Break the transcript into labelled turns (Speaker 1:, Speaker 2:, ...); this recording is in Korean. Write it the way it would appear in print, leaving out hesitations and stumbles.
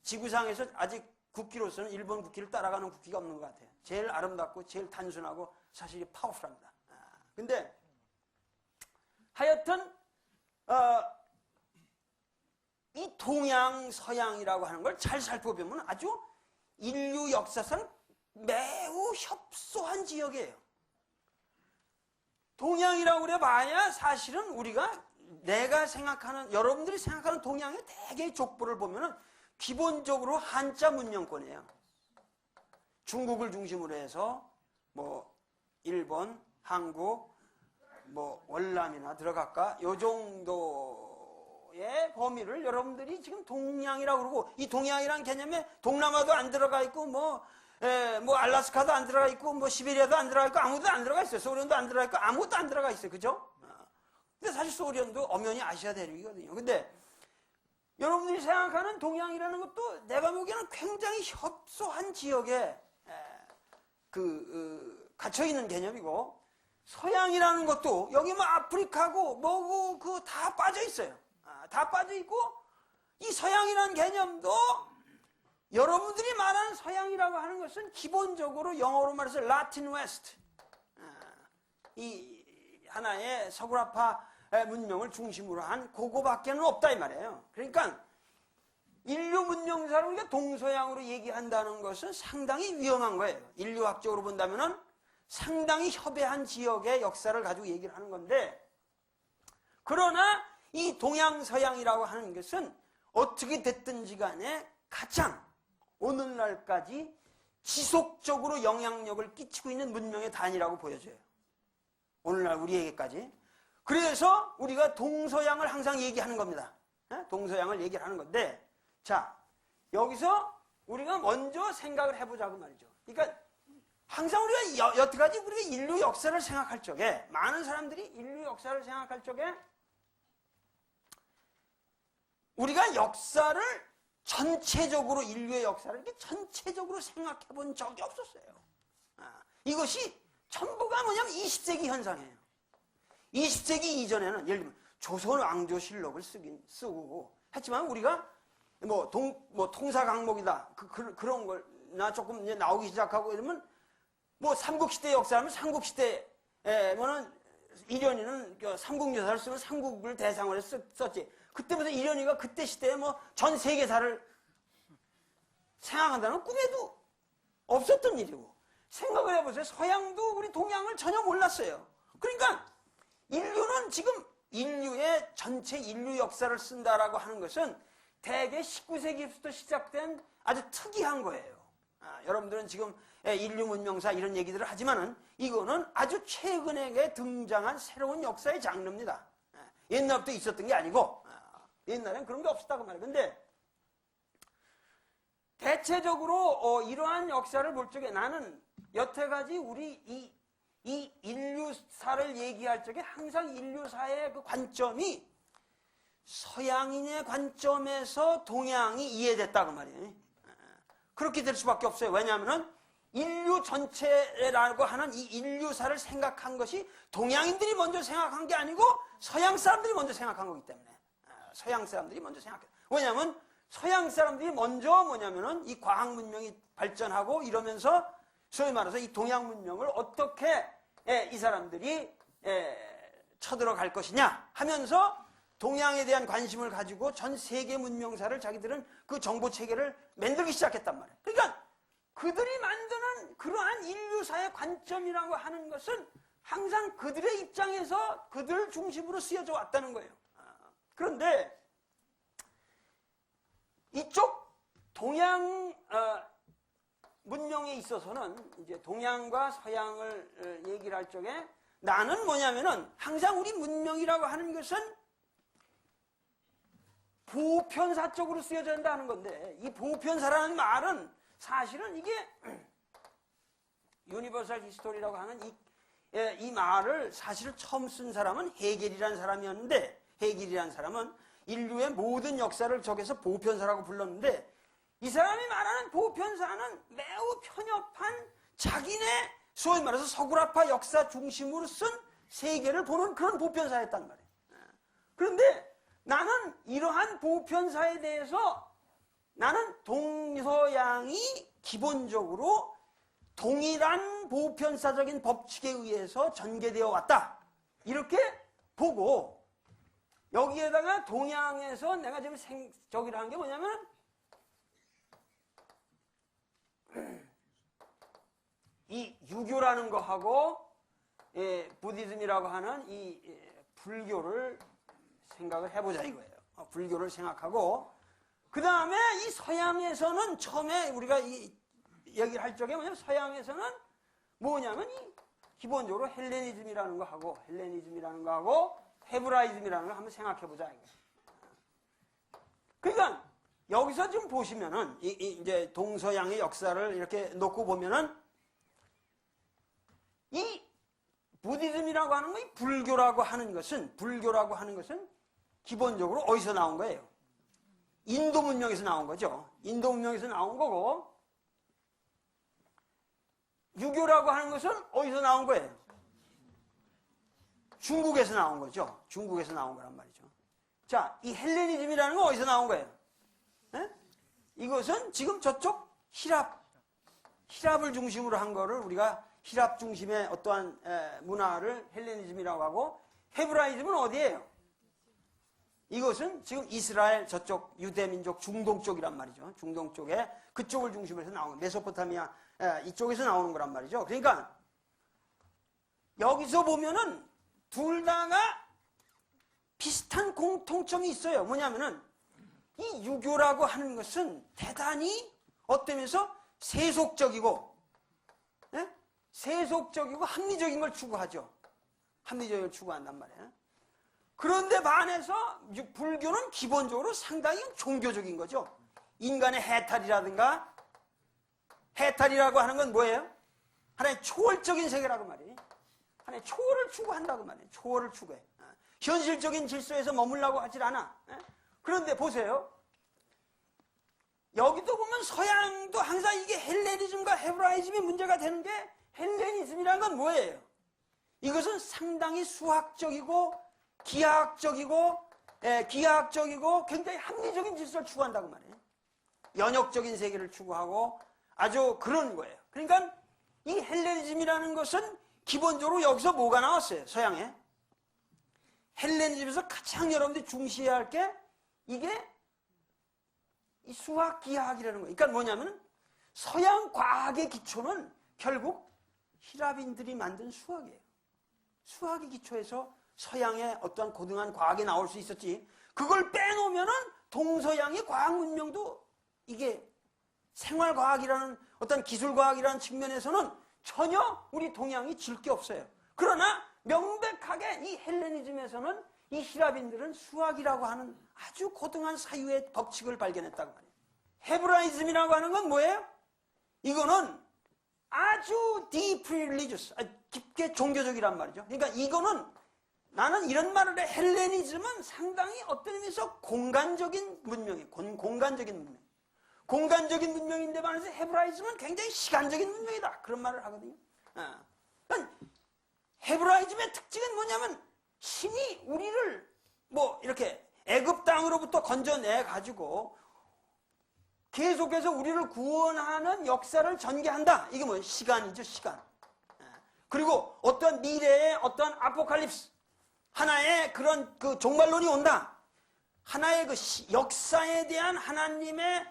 Speaker 1: 지구상에서 아직 국기로서는 일본 국기를 따라가는 국기가 없는 것 같아요. 제일 아름답고 제일 단순하고 사실 파워풀합니다. 근데 하여튼 이 동양 서양이라고 하는 걸 잘 살펴보면 아주 인류 역사상 매우 협소한 지역이에요. 동양이라고 그래 봐야 사실은 우리가 내가 생각하는, 여러분들이 생각하는 동양의 대개의 족보를 보면은 기본적으로 한자 문명권이에요. 중국을 중심으로 해서 뭐 일본, 한국, 뭐 월남이나 들어갈까? 요 정도의 범위를 여러분들이 지금 동양이라고 그러고, 이 동양이라는 개념에 동남아도 안 들어가 있고 뭐 알라스카도 안 들어가 있고 뭐 시베리아도 안 들어가 있고 아무도 안 들어가 있어요. 소련도 안 들어가 있고 아무것도 안 들어가 있어요. 그죠? 근데 사실 소련도 엄연히 아시아 대륙이거든요. 근데 여러분들이 생각하는 동양이라는 것도 내가 보기에는 굉장히 협소한 지역에 갇혀있는 개념이고, 서양이라는 것도 여기 뭐 아프리카고 뭐고 그거 다 빠져 있어요. 다 빠져 있고, 이 서양이라는 개념도 여러분들이 말하는 서양이라고 하는 것은 기본적으로 영어로 말해서 라틴 웨스트, 이 하나의 서구라파 문명을 중심으로 한 그거밖에는 없다 이 말이에요. 그러니까 인류 문명사를 우리가 동서양으로 얘기한다는 것은 상당히 위험한 거예요. 인류학적으로 본다면은 상당히 협소한 지역의 역사를 가지고 얘기를 하는 건데, 그러나 이 동양서양이라고 하는 것은 어떻게 됐든지 간에 가장 오늘날까지 지속적으로 영향력을 끼치고 있는 문명의 단위라고 보여져요. 오늘날 우리에게까지. 그래서 우리가 동서양을 항상 얘기하는 겁니다. 동서양을 얘기를 하는 건데, 자, 여기서 우리가 먼저 생각을 해보자고 말이죠. 그러니까 항상 우리가 여태까지 우리가 인류 역사를 생각할 적에, 많은 사람들이 인류 역사를 생각할 적에 우리가 역사를 전체적으로, 인류의 역사를 이렇게 전체적으로 생각해 본 적이 없었어요. 이것이 전부가 뭐냐면 20세기 현상이에요. 20세기 이전에는 예를 들면 조선 왕조실록을 쓰고 했지만 우리가 통사 강목이다 그런 걸나 조금 이제 나오기 시작하고 이러면 뭐 삼국시대 역사하면 삼국시대에는 이련이는 삼국유사를 쓰면 삼국을 대상으로 썼지. 그때부터 이련이가 그때 시대에 뭐 전 세계사를 생각한다는 꿈에도 없었던 일이고, 생각을 해보세요. 서양도 우리 동양을 전혀 몰랐어요. 그러니까 인류는 지금 인류의 전체 인류 역사를 쓴다라고 하는 것은 대개 19세기부터 시작된 아주 특이한 거예요. 여러분들은 지금 인류 문명사 이런 얘기들을 하지만은 이거는 아주 최근에 등장한 새로운 역사의 장르입니다. 옛날부터 있었던 게 아니고, 옛날엔 그런 게 없었다고 말이에요. 근데 대체적으로 이러한 역사를 볼 적에 나는 여태까지 우리 이 인류사를 얘기할 적에 항상 인류사의 그 관점이 서양인의 관점에서 동양이 이해됐다고 말이에요. 그렇게 될 수밖에 없어요. 왜냐하면 인류 전체라고 하는 이 인류사를 생각한 것이 동양인들이 먼저 생각한 게 아니고 서양 사람들이 먼저 생각한 거기 때문에. 서양 사람들이 먼저 생각해요. 왜냐하면 서양 사람들이 먼저 뭐냐면은 이 과학 문명이 발전하고 이러면서 소위 말해서 이 동양 문명을 어떻게 이 사람들이 쳐들어갈 것이냐 하면서 동양에 대한 관심을 가지고 전 세계 문명사를 자기들은 그 정보 체계를 만들기 시작했단 말이에요. 그러니까 그들이 만드는 그러한 인류사의 관점이라고 하는 것은 항상 그들의 입장에서 그들 중심으로 쓰여져 왔다는 거예요. 그런데 이쪽 동양 문명에 있어서는 이제 동양과 서양을 얘기를 할 적에 나는 뭐냐면은 항상 우리 문명이라고 하는 것은 보편사적으로 쓰여져 한다는 건데, 이 보편사라는 말은 사실은 이게 유니버설 히스토리라고 하는 이 말을 사실 처음 쓴 사람은 헤겔이라는 사람이었는데, 헤겔이라는 사람은 인류의 모든 역사를 저기서 보편사라고 불렀는데, 이 사람이 말하는 보편사는 매우 편협한 자기네 소위 말해서 서구라파 역사 중심으로 쓴 세계를 보는 그런 보편사였단 말이에요. 그런데 나는 이러한 보편사에 대해서 나는 동서양이 기본적으로 동일한 보편사적인 법칙에 의해서 전개되어 왔다. 이렇게 보고 여기에다가 동양에서 내가 지금 저기를 한 게 뭐냐면 이 유교라는 거하고 부디즘이라고 하는 이 불교를 생각을 해보자 이거예요. 불교를 생각하고 그 다음에 이 서양에서는 처음에 우리가 이 얘기를 할 적에 뭐냐면 서양에서는 뭐냐면 이 기본적으로 헬레니즘이라는 거하고 헤브라이즘이라는 걸 한번 생각해보자 이거예요. 그러니까 여기서 좀 보시면은 이제 동서양의 역사를 이렇게 놓고 보면은 이 부디즘이라고 하는 거, 이 불교라고 하는 것은 기본적으로 어디서 나온 거예요? 인도 문명에서 나온 거죠. 인도 문명에서 나온 거고 유교라고 하는 것은 어디서 나온 거예요? 중국에서 나온 거죠. 중국에서 나온 거란 말이죠. 자, 이 헬레니즘이라는 건 어디서 나온 거예요? 네? 이것은 지금 저쪽 히랍을 중심으로 한 거를 우리가 히랍 중심의 어떠한 문화를 헬레니즘이라고 하고 헤브라이즘은 어디예요? 이것은 지금 이스라엘 저쪽 유대민족 중동 쪽이란 말이죠. 중동 쪽에 그쪽을 중심으로 해서 나오는 메소포타미아 이쪽에서 나오는 거란 말이죠. 그러니까 여기서 보면은 둘 다가 비슷한 공통점이 있어요. 뭐냐면은 이 유교라고 하는 것은 대단히 어떠면서 세속적이고 합리적인 걸 추구하죠. 합리적인 걸 추구한단 말이에요. 그런데 반해서 불교는 기본적으로 상당히 종교적인 거죠. 인간의 해탈이라든가 해탈이라고 하는 건 뭐예요? 하나의 초월적인 세계라고 말이에요. 하나의 초월을 추구한다고 말이에요. 초월을 추구해. 현실적인 질서에서 머물라고 하질 않아. 그런데 보세요. 여기도 보면 서양도 항상 이게 헬레니즘과 헤브라이즘이 문제가 되는 게 헬레니즘이라는 건 뭐예요? 이것은 상당히 수학적이고 기하학적이고 굉장히 합리적인 질서를 추구한다고 말이에요. 연역적인 세계를 추구하고 아주 그런 거예요. 그러니까 이 헬레니즘이라는 것은 기본적으로 여기서 뭐가 나왔어요? 서양에. 헬레니즘에서 가장 여러분들이 중시해야 할 게 이게 이 수학 기하학이라는 거예요. 그러니까 뭐냐면 서양 과학의 기초는 결국 히랍인들이 만든 수학이에요. 수학의 기초에서 서양의 어떠한 고등한 과학이 나올 수 있었지. 그걸 빼놓으면은 동서양의 과학 문명도 이게 생활과학이라는 어떤 기술과학이라는 측면에서는 전혀 우리 동양이 질 게 없어요. 그러나 명백하게 이 헬레니즘에서는 이 히랍인들은 수학이라고 하는 아주 고등한 사유의 법칙을 발견했다고 말이에요. 헤브라이즘이라고 하는 건 뭐예요? 이거는 아주 deeply religious, 깊게 종교적이란 말이죠. 그러니까 이거는 나는 이런 말을 해. 헬레니즘은 상당히 어떤 의미에서 공간적인 문명이에요. 공간적인 문명. 공간적인 문명인데 반해서 헤브라이즘은 굉장히 시간적인 문명이다. 그런 말을 하거든요. 그러니까 헤브라이즘의 특징은 뭐냐면 신이 우리를 뭐 이렇게 애굽 땅으로부터 건져내 가지고 계속해서 우리를 구원하는 역사를 전개한다. 이게 뭐예요? 시간이죠, 시간. 그리고 어떤 미래의 어떤 아포칼립스, 하나의 그런 그 종말론이 온다. 하나의 그 역사에 대한 하나님의